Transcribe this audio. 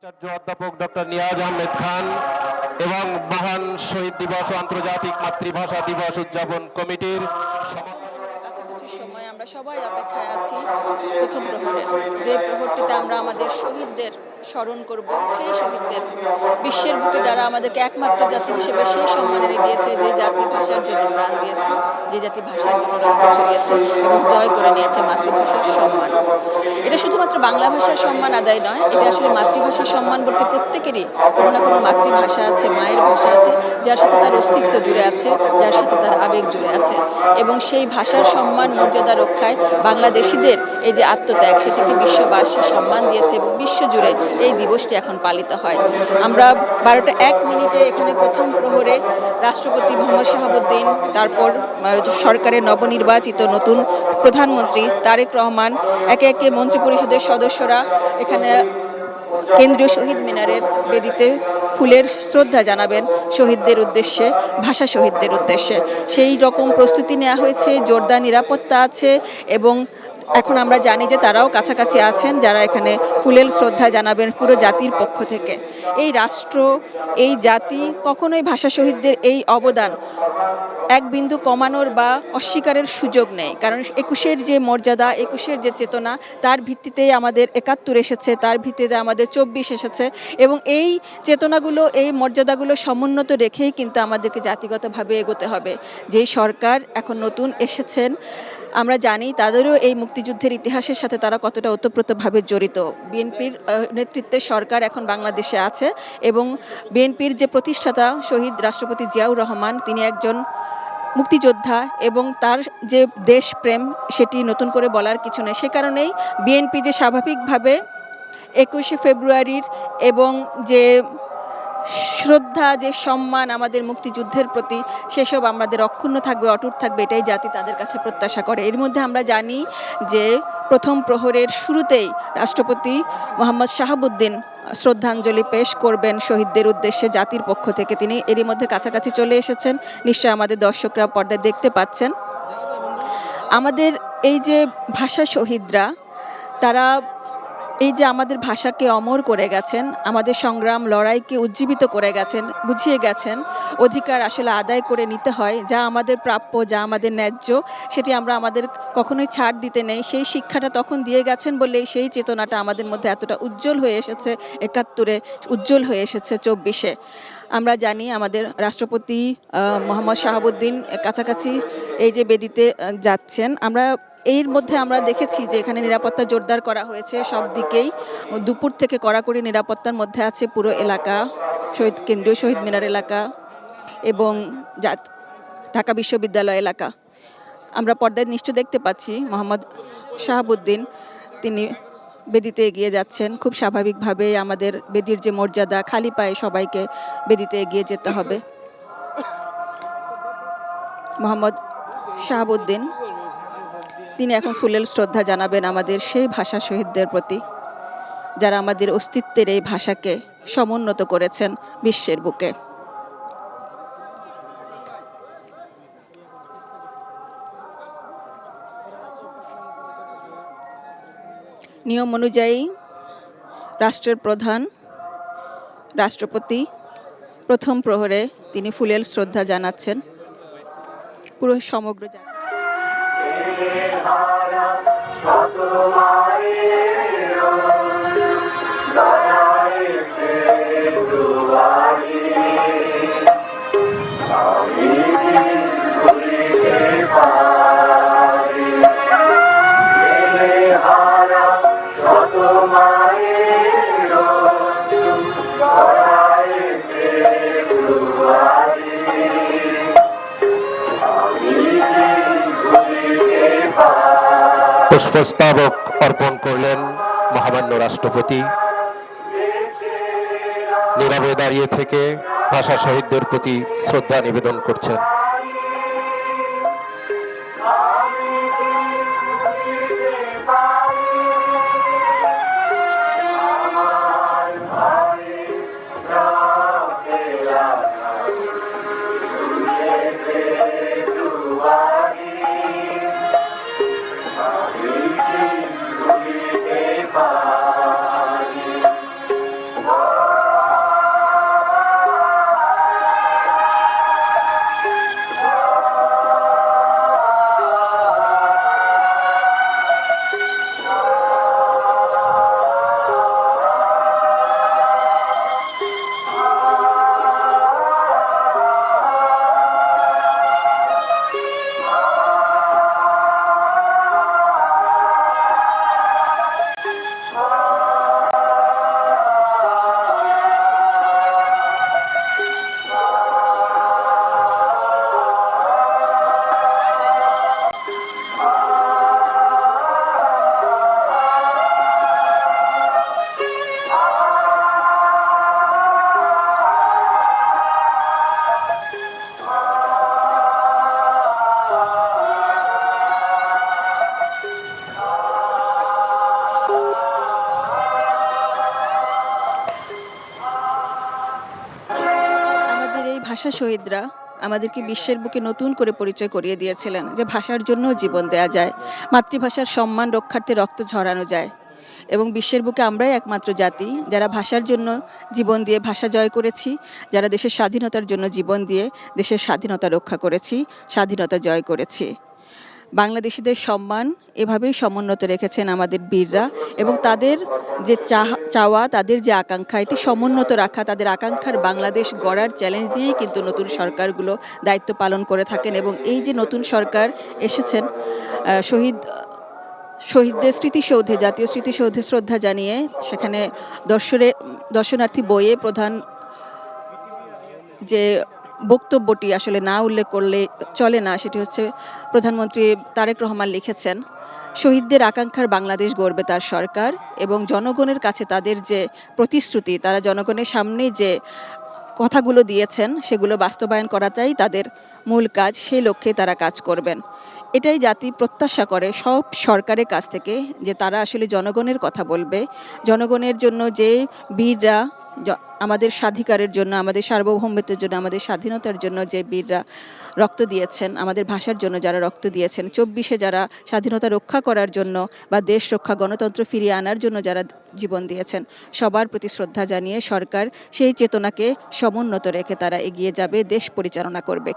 আচার্য অধ্যাপক ডক্টর নিয়াজ আহমেদ খান এবং মহান শহীদ দিবস ও আন্তর্জাতিক মাতৃভাষা দিবস উদযাপন কমিটির কাছাকাছি সময় আমরা সবাই অপেক্ষায় আছি প্রথম প্রহরের, যে প্রহরটিতে আমরা আমাদের শহীদদের স্মরণ করব, সেই শহীদদের, বিশ্বের বুকে যারা আমাদেরকে একমাত্র জাতি হিসেবে সেই সম্মান এনে দিয়েছে, যে জাতি ভাষার জন্য প্রাণ দিয়েছে, যে জাতি ভাষার জন্য রক্ত ছড়িয়েছে এবং জয় করে নিয়েছে মাতৃভাষার সম্মান। এটা শুধুমাত্র বাংলা ভাষার সম্মান আদায় নয়, এটা আসলে মাতৃভাষার সম্মান বলতে প্রত্যেকেরই কোনো না কোনো মাতৃভাষা আছে, মায়ের ভাষা আছে, যার সাথে তার অস্তিত্ব জুড়ে আছে, যার সাথে তার আবেগ জুড়ে আছে। এবং সেই ভাষার সম্মান মর্যাদা রক্ষায় বাংলাদেশিদের এই যে আত্মত্যাগ, সেটিকে বিশ্ববাসী সম্মান দিয়েছে এবং বিশ্বজুড়ে এই দিবসটি এখন পালিত হয়। আমরা 12টা 1 মিনিটে এখানে প্রথম প্রহরে রাষ্ট্রপতি মোহাম্মদ শাহাবুদ্দিন, তারপর সরকারের নবনির্বাচিত নতুন প্রধানমন্ত্রী তারেক রহমান, একে একে মন্ত্রিপরিষদের সদস্যরা এখানে কেন্দ্রীয় শহীদ মিনারের বেদিতে ফুলের শ্রদ্ধা জানাবেন শহীদদের উদ্দেশ্যে, ভাষা শহীদদের উদ্দেশ্যে। সেই রকম প্রস্তুতি নেওয়া হয়েছে, জোরদার নিরাপত্তা আছে এবং এখন আমরা জানি যে তারাও কাছাকাছি আছেন, যারা এখানে ফুলের শ্রদ্ধা জানাবেন পুরো জাতির পক্ষ থেকে। এই রাষ্ট্র, এই জাতি কখনোই ভাষা শহীদদের এই অবদান এক বিন্দু কমানোর বা অস্বীকারের সুযোগ নেই, কারণ 21-এর যে মর্যাদা, 21-এর যে চেতনা, তার ভিত্তিতেই আমাদের 71 এসেছে, তার ভিত্তিতে আমাদের 24 এসেছে এবং এই চেতনাগুলো, এই মর্যাদাগুলো সমুন্নত রেখেই কিন্তু আমাদেরকে জাতিগতভাবে এগোতে হবে। যেই সরকার এখন নতুন এসেছেন, আমরা জানি তাদেরও এই মুক্তিযুদ্ধের ইতিহাসের সাথে তারা কতটা ওতপ্রোতভাবে জড়িত। বিএনপির নেতৃত্বে সরকার এখন বাংলাদেশে আছে এবং বিএনপির যে প্রতিষ্ঠাতা শহীদ রাষ্ট্রপতি জিয়াউর রহমান, তিনি একজন মুক্তিযোদ্ধা এবং তার যে দেশপ্রেম, সেটি নতুন করে বলার কিছু নেই। সে কারণেই বিএনপি যে স্বাভাবিকভাবে 21শে ফেব্রুয়ারির এবং যে শ্রদ্ধা, যে সম্মান আমাদের মুক্তিযুদ্ধের প্রতি, সেসব আমাদের অক্ষুণ্ণ থাকবে, অটুট থাকবে, এটাই জাতি তাদের কাছে প্রত্যাশা করে। এর মধ্যে আমরা জানি যে প্রথম প্রহরের শুরুতেই রাষ্ট্রপতি মোহাম্মদ শাহাবুদ্দিন শ্রদ্ধাঞ্জলি পেশ করবেন শহীদদের উদ্দেশ্যে জাতির পক্ষ থেকে। তিনি এরই মধ্যে কাছাকাছি চলে এসেছেন, নিশ্চয় আমাদের দর্শকরা পর্দায় দেখতে পাচ্ছেন। আমাদের এই যে ভাষা শহীদরা, তারা এই যে আমাদের ভাষাকে অমর করে গেছেন, আমাদের সংগ্রাম লড়াইকে উজ্জীবিত করে গেছেন, বুঝিয়ে গেছেন অধিকার আসলে আদায় করে নিতে হয়, যা আমাদের প্রাপ্য, যা আমাদের ন্যায্য, সেটি আমরা আমাদের কখনোই ছাড় দিতে নেই। সেই শিক্ষাটা তখন দিয়ে গেছেন বলেই সেই চেতনাটা আমাদের মধ্যে এতটা উজ্জ্বল হয়ে এসেছে 71-এ, উজ্জ্বল হয়ে এসেছে 24-এ। আমরা জানি আমাদের রাষ্ট্রপতি মোহাম্মদ শাহাবুদ্দিন কাছাকাছি এই যে বেদিতে যাচ্ছেন, এর মধ্যে আমরা দেখেছি যে এখানে নিরাপত্তা জোরদার করা হয়েছে সব দিকেই। দুপুর থেকে কড়াকড়ি নিরাপত্তার মধ্যে আছে পুরো এলাকা, কেন্দ্রীয় শহীদ মিনার এলাকা এবং ঢাকা বিশ্ববিদ্যালয় এলাকা। আমরা পর্দায় নিশ্চয় দেখতে পাচ্ছি মোহাম্মদ শাহাবুদ্দিন, তিনি বেদিতে এগিয়ে যাচ্ছেন। খুব স্বাভাবিকভাবে আমাদের বেদির যে মর্যাদা, খালি পায়ে সবাইকে বেদিতে এগিয়ে যেতে হবে। মোহাম্মদ শাহাবুদ্দিন, তিনি এখন ফুলেল শ্রদ্ধা জানাবেন আমাদের সেই ভাষা শহীদদের প্রতি, যারা আমাদের অস্তিত্বের এই ভাষাকে সমুন্নত করেছেন বিশ্বের বুকে। নিয়ম অনুযায়ী রাষ্ট্রের প্রধান রাষ্ট্রপতি প্রথম প্রহরে তিনি ফুলেল শ্রদ্ধা জানাচ্ছেন পুরো সমগ্র জাতি। পুষ্পস্তবক অর্পণ করলেন মহামান্য রাষ্ট্রপতি। নীরবে দাঁড়িয়ে থেকে ভাষা শহীদদের প্রতি শ্রদ্ধা নিবেদন করছেন। ভাষা শহীদরা আমাদেরকে বিশ্বের বুকে নতুন করে পরিচয় করিয়ে দিয়েছিলেন যে ভাষার জন্য জীবন দেয়া যায়, মাতৃভাষার সম্মান রক্ষার্থে রক্ত ঝরানো যায় এবং বিশ্বের বুকে আমরাই একমাত্র জাতি যারা ভাষার জন্য জীবন দিয়ে ভাষা জয় করেছি, যারা দেশের স্বাধীনতার জন্য জীবন দিয়ে দেশের স্বাধীনতা রক্ষা করেছি, স্বাধীনতা জয় করেছি। বাংলাদেশিদের সম্মান এভাবেই সমুন্নত রেখেছেন আমাদের বীররা এবং তাদের যে চাওয়া, তাদের যে আকাঙ্ক্ষা, এটি সমুন্নত রাখা, তাদের আকাঙ্ক্ষার বাংলাদেশ গড়ার চ্যালেঞ্জ দিয়েই কিন্তু নতুন সরকারগুলো দায়িত্ব পালন করে থাকেন। এবং এই যে নতুন সরকার এসেছেন, শহীদদের স্মৃতিসৌধে, জাতীয় স্মৃতিসৌধে শ্রদ্ধা জানিয়ে সেখানে দর্শনার্থী বইয়ে প্রধান যে বক্তব্যটি আসলে না উল্লেখ করলে চলে না, সেটি হচ্ছে প্রধানমন্ত্রী তারেক রহমান লিখেছেন, শহীদদের আকাঙ্ক্ষার বাংলাদেশ গড়বে তার সরকার এবং জনগণের কাছে তাদের যে প্রতিশ্রুতি, তারা জনগণের সামনে যে কথাগুলো দিয়েছেন সেগুলো বাস্তবায়ন করাটাই তাদের মূল কাজ, সেই লক্ষ্যে তারা কাজ করবেন। এটাই জাতি প্রত্যাশা করে সব সরকারের কাছ থেকে, যে তারা আসলে জনগণের কথা বলবে, জনগণের জন্য যে বীররা আমাদের স্বাধিকারের জন্য, আমাদের সার্বভৌমত্বের জন্য, আমাদের স্বাধীনতার জন্য যে বীররা রক্ত দিয়েছেন, আমাদের ভাষার জন্য যারা রক্ত দিয়েছেন, 24-এ যারা স্বাধীনতা রক্ষা করার জন্য বা দেশ রক্ষা, গণতন্ত্র ফিরিয়ে আনার জন্য যারা জীবন দিয়েছেন, সবার প্রতি শ্রদ্ধা জানিয়ে সরকার সেই চেতনাকে সমুন্নত রেখে তারা এগিয়ে যাবে, দেশ পরিচালনা করবে।